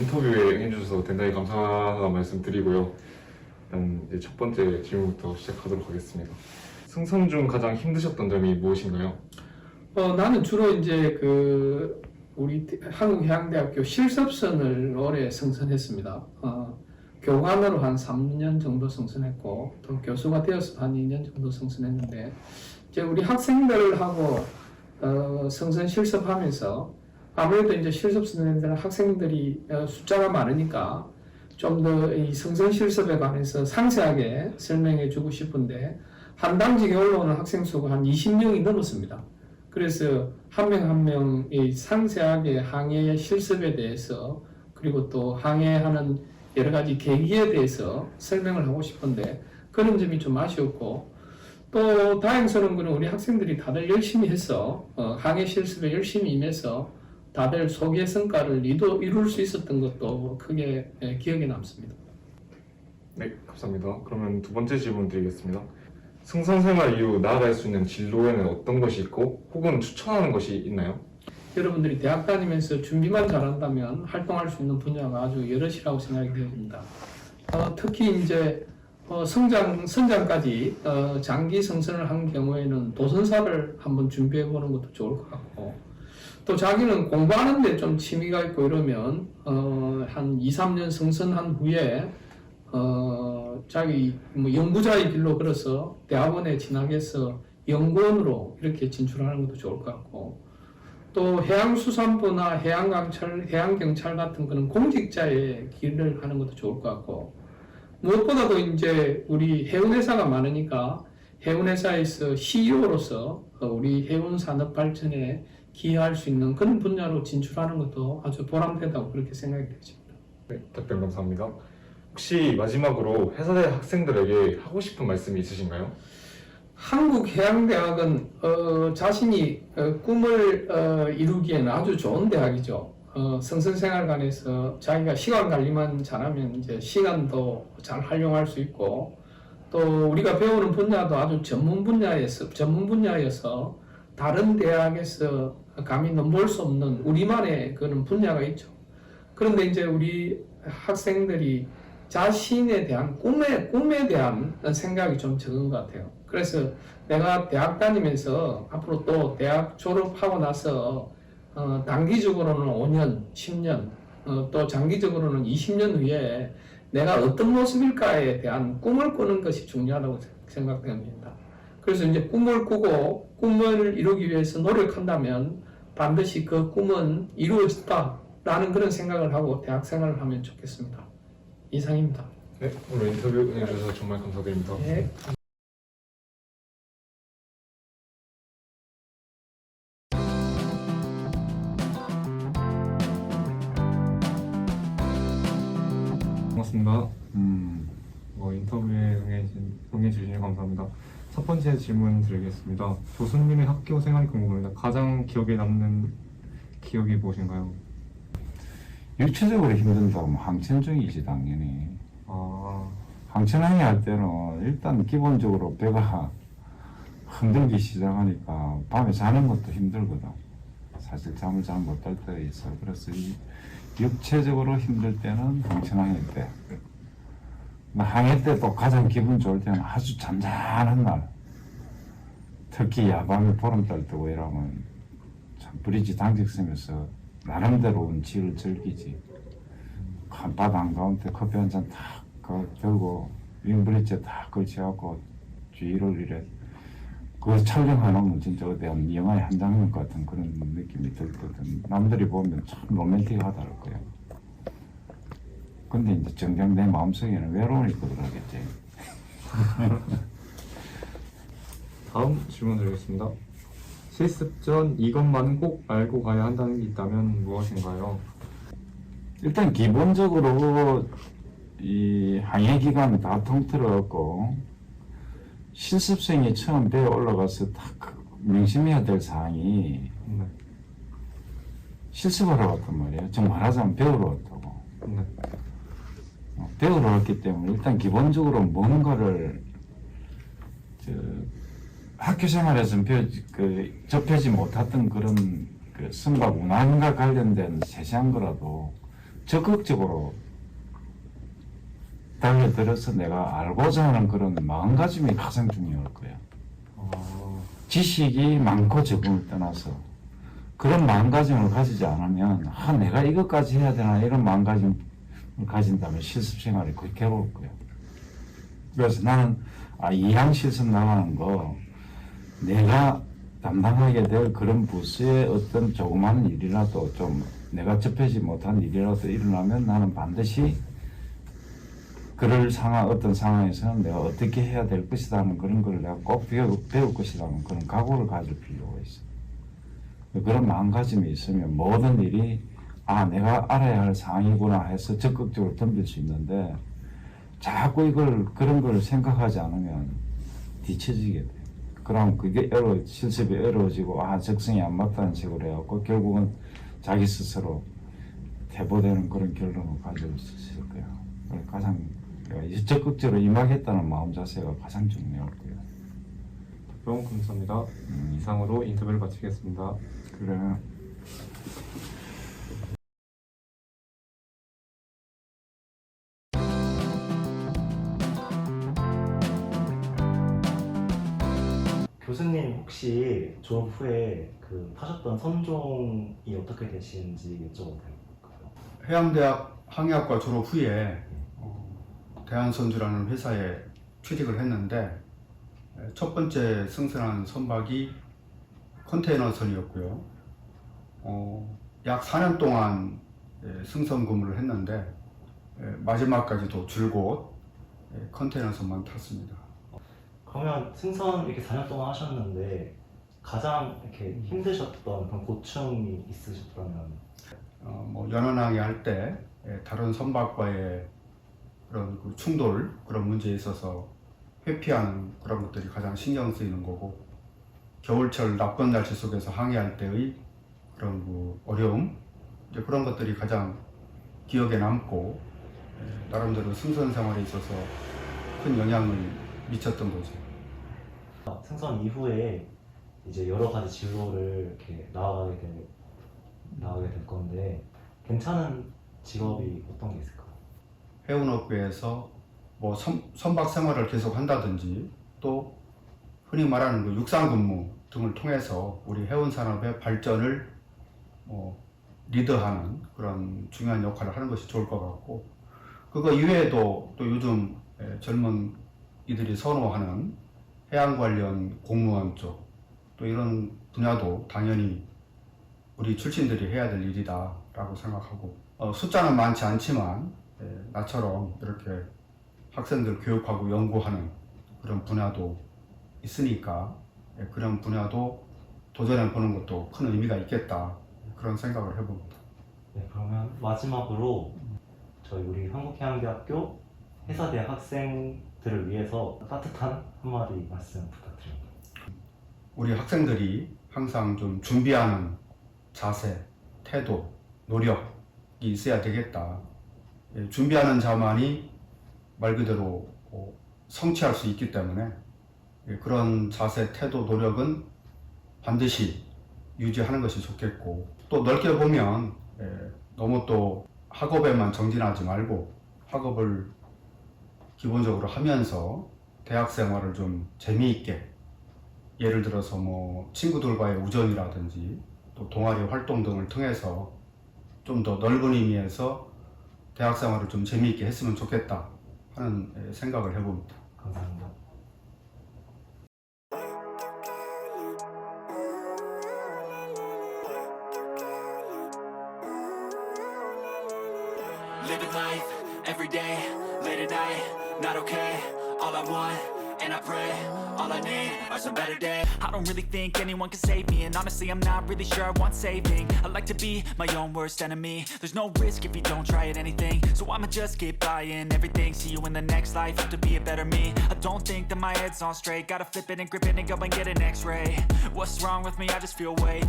인터뷰에 응해주셔서 대단히 감사하다는 말씀 드리고요. 일단 이제 첫 번째 질문부터 시작하도록 하겠습니다. 승선 중 가장 힘드셨던 점이 무엇인가요? 나는 주로 이제 우리 한국해양대학교 실습선을 올해 승선했습니다. 교관으로 한 3년 정도 승선했고, 또 교수가 되어서 한 2년 정도 승선했는데, 이제 우리 학생들하고 승선 실습하면서 아무래도 이제 실습선에는 학생들이 숫자가 많으니까 좀 더 이 승선 실습에 관해서 상세하게 설명해 주고 싶은데, 한 당직에 올라오는 학생 수가 한 20명이 넘었습니다. 그래서 한 명 한 명이 상세하게 항해 실습에 대해서 그리고 또 항해하는 여러 가지 계기에 대해서 설명을 하고 싶은데 그런 점이 좀 아쉬웠고, 또 다행스러운 거는 우리 학생들이 다들 열심히 해서 항해 실습에 열심히 임해서 다들 소개 성과를 이룰 수 있었던 것도 크게 기억에 남습니다. 네, 감사합니다. 그러면 두 번째 질문 드리겠습니다. 승선 생활 이후 나아갈 수 있는 진로에는 어떤 것이 있고 혹은 추천하는 것이 있나요? 여러분들이 대학 다니면서 준비만 잘한다면 활동할 수 있는 분야가 아주 여럿이라고 생각이 되어집니다. 특히 이제 선장까지 장기 승선을 한 경우에는 도선사를 한번 준비해 보는 것도 좋을 것 같고, 또 자기는 공부하는 데 좀 취미가 있고 이러면 한 2, 3년 승선한 후에 자기 뭐 연구자의 길로 걸어서 대학원에 진학해서 연구원으로 이렇게 진출하는 것도 좋을 것 같고, 또 해양수산부나 해양경찰, 해양경찰 같은 그런 공직자의 길을 하는 것도 좋을 것 같고, 무엇보다도 이제 우리 해운회사가 많으니까 해운회사에서 CEO로서 우리 해운 산업 발전에 기여할 수 있는 그런 분야로 진출하는 것도 아주 보람되다고 그렇게 생각이 되십니다. 네, 답변 감사합니다. 혹시 마지막으로 회사대 학생들에게 하고 싶은 말씀이 있으신가요? 한국해양대학은 자신이 꿈을 이루기에는 아주 좋은 대학이죠. 성선생활관에서 자기가 시간 관리만 잘하면 이제 시간도 잘 활용할 수 있고, 또 우리가 배우는 분야도 아주 전문 분야여서 다른 대학에서 감히 넘볼 수 없는 우리만의 그런 분야가 있죠. 그런데 이제 우리 학생들이 자신에 대한 꿈에 대한 생각이 좀 적은 것 같아요. 그래서 내가 대학 다니면서 앞으로 또 대학 졸업하고 나서 단기적으로는 5년, 10년, 또 장기적으로는 20년 후에 내가 어떤 모습일까에 대한 꿈을 꾸는 것이 중요하다고 생각됩니다. 그래서 이제 꿈을 꾸고 꿈을 이루기 위해서 노력한다면 반드시 그 꿈은 이루어진다라는 그런 생각을 하고 대학 생활을 하면 좋겠습니다. 이상입니다. 네, 오늘 인터뷰 응해주셔서 정말 감사드립니다. 네. 반갑습니다. 인터뷰에 응해주시니 감사합니다. 첫 번째 질문 드리겠습니다. 교수님의 학교 생활이 궁금합니다. 가장 기억에 남는 기억이 무엇인가요? 육체적으로 힘든다면 항천중이지 당연히. 항천항해 할 때는 일단 기본적으로 배가 흔들기 시작하니까 밤에 자는 것도 힘들거든. 사실 잠을 잘 못 잘 때가 있어. 그래서 육체적으로 힘들 때는 항천항해 때. 항해 때 또 가장 기분 좋을 때는 아주 잔잔한 날. 특히 야밤에 보름달 뜨고 이러면 참 브리지 당직 쓰면서 나름대로 운치를 즐기지. 한바다 한가운데 커피 한 잔 탁 들고 윙브리지에 탁 걸쳐갖고 뒤를 이래 그걸 촬영해놓으면 진짜 어디 영화의 한 장면 같은 그런 느낌이 들거든. 남들이 보면 참 로맨틱하다를 거야. 근데 이제 정작 내 마음속에는 외로움이 있거든하겠지. 다음 질문 드리겠습니다. 실습 전 이것만은 꼭 알고 가야 한다는 게 있다면 무엇인가요? 일단 기본적으로 이 항해 기간을 다 통틀어갖고 실습생이 처음 배에 올라가서 딱 명심해야 될 사항이 네. 실습하러 왔단 말이에요. 좀 말하자면 배우러 왔다고. 네. 배우러 왔기 때문에 일단 기본적으로 뭔가를 학교 생활에서 접하지 못했던 그런 선박 운항과 관련된 세세한 거라도 적극적으로 달려들어서 내가 알고자 하는 그런 마음가짐이 가장 중요할 거야. 지식이 많고 적음을 떠나서 그런 마음가짐을 가지지 않으면 내가 이것까지 해야 되나 이런 마음가짐을 가진다면 실습 생활이 거의 괴로울 거야. 그래서 나는 이항 실습 나가는 거 내가 담당하게 될 그런 부서의 어떤 조그마한 일이라도 좀 내가 접하지 못한 일이라도 일어나면 나는 반드시 그럴 어떤 상황에서는 내가 어떻게 해야 될 것이라는 그런 걸 내가 꼭 배울 것이라는 그런 각오를 가질 필요가 있어. 그런 마음가짐이 있으면 모든 일이 내가 알아야 할 상황이구나 해서 적극적으로 덤빌 수 있는데 자꾸 그런 걸 생각하지 않으면 뒤처지게 돼. 그럼 그게 실습이 어려워지고 적성이 안 맞다는 식으로 해갖고 결국은 자기 스스로 퇴보되는 그런 결론을 가져올 수 있을 거야. 가장 적극적으로 임하겠다는 마음 자세가 가장 중요할 거예요. 너무 감사합니다. 이상으로 인터뷰를 마치겠습니다. 그래. 교수님 혹시 졸업 후에 하셨던 선종이 어떻게 되시는지 여쭤봐도 될까요? 해양대학 항해학과 졸업 후에 대한선주라는 회사에 취직을 했는데 첫 번째 승선한 선박이 컨테이너선이었고요. 약 4년 동안 승선 근무를 했는데 마지막까지도 줄곧 컨테이너선만 탔습니다. 그러면 승선 이렇게 4년 동안 하셨는데 가장 이렇게 힘드셨던 그런 고충이 있으셨다면? 연안항해 할 때 다른 선박과의 그런 충돌, 그런 문제에 있어서 회피하는 그런 것들이 가장 신경 쓰이는 거고, 겨울철 나쁜 날씨 속에서 항해할 때의 그런 어려움, 이제 그런 것들이 가장 기억에 남고 나름대로 승선 생활에 있어서 큰 영향을 미쳤던 거죠. 승선 이후에 이제 여러 가지 진로를 이렇게 나아가게 될 건데 괜찮은 직업이 어떤 게 있을까요? 해운업계에서 선박 생활을 계속 한다든지 또 흔히 말하는 육상 근무 등을 통해서 우리 해운 산업의 발전을 리드하는 그런 중요한 역할을 하는 것이 좋을 것 같고, 그거 이외에도 또 요즘 젊은 이들이 선호하는 해양 관련 공무원 쪽, 또 이런 분야도 당연히 우리 출신들이 해야 될 일이다 라고 생각하고, 숫자는 많지 않지만 나처럼 이렇게 학생들 교육하고 연구하는 그런 분야도 있으니까 그런 분야도 도전해 보는 것도 큰 의미가 있겠다, 그런 생각을 해봅니다. 네, 그러면 마지막으로 우리 한국해양대학교 해사대학 학생들을 위해서 따뜻한 한마디 말씀 부탁드립니다. 우리 학생들이 항상 좀 준비하는 자세, 태도, 노력이 있어야 되겠다. 준비하는 자만이 말 그대로 성취할 수 있기 때문에 그런 자세, 태도, 노력은 반드시 유지하는 것이 좋겠고, 또 넓게 보면 너무 또 학업에만 정진하지 말고 학업을 기본적으로 하면서 대학 생활을 좀 재미있게, 예를 들어서 친구들과의 우정이라든지 또 동아리 활동 등을 통해서 좀 더 넓은 의미에서 대학 생활을 좀 재미있게 했으면 좋겠다 하는 생각을 해봅니다. 감사합니다. Living life, every day, late at night, not okay. All I want, and I pray, all I need are some better days. I don't really think anyone can save me, and honestly I'm not really sure I want saving. I like to be my own worst enemy. There's no risk if you don't try at anything, so I'ma just keep buying everything. See you in the next life, have to be a better me. I don't think that my head's on straight, gotta flip it and grip it and go and get an x-ray. What's wrong with me? I just feel weight